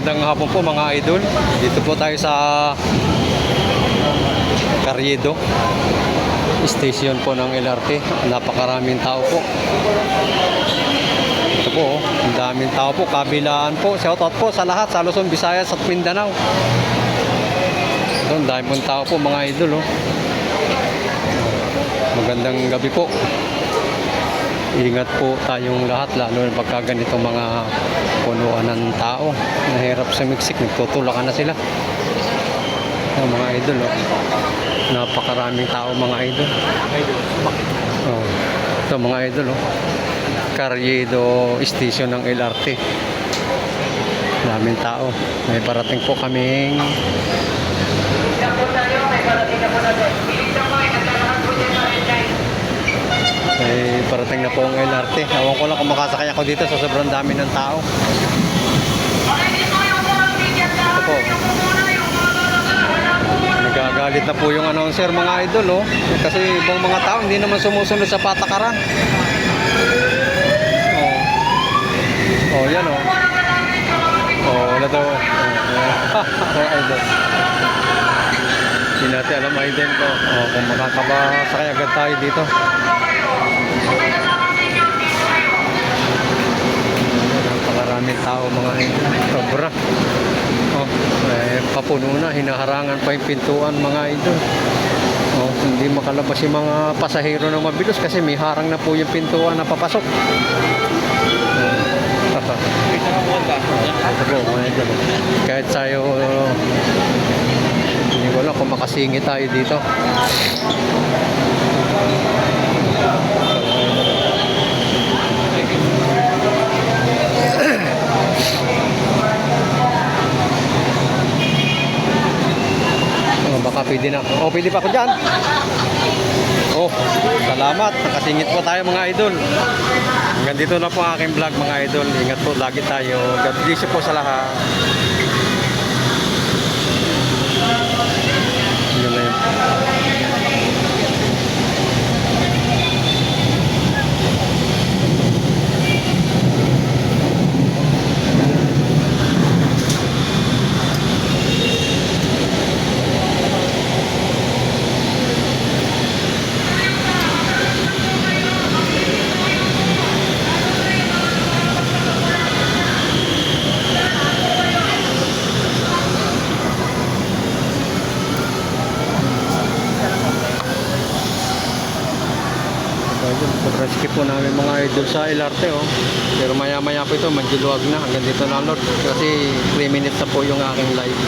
Magandang hapon po mga idol. Dito po tayo sa Carriedo station po ng LRT. Napakaraming tao po. Ito po, ang daming tao po. Kabilaan po. Shoutout po sa lahat sa Luzon, Visayas at Mindanao. Ito, ang dami pong tao po mga idol. Magandang gabi po. Ingat po tayong lahat, lalo na pagka ganitong mga punuan ng tao. Nahirap sa Mexico, nagtutulakan na sila. Ito, mga idol, napakaraming tao mga idol. Ito mga idol, Carriedo station ng LRT. Daming tao. May parating po kaming parating na po ang LRT. Ewan ko lang kung makasakay ako dito sa sobrang dami ng tao. Ito po. Nagagalit na po yung announcer mga idol, kasi ibang mga tao hindi naman sumusunod sa patakaran. Yan wala daw. Idol. Hindi natin alam idol ko. Kung makakabasakay agad tayo dito. Napakaraming tao mga idol. Sobra. Papuno na, hinaharangan pa yung pintuan mga idol. Hindi makalabas yung mga pasahero ng mabilis kasi may harang na po yung pintuan na papasok. Ito po mga idol. Kahit tayo hindi ko lang kung makasingit tayo dito. Baka pwede na. Pwede pa ako dyan. Salamat. Nakasingit po tayo mga idol. Hanggang dito na po ang aking vlog mga idol. Ingat po lagi tayo. God bless you po sa lahat. Yun na yun. Rescue po namin mga idol sa LRT pero maya maya po ito, mandiluwag na. Hanggang dito na Lord kasi 3 minutes na po yung aking live.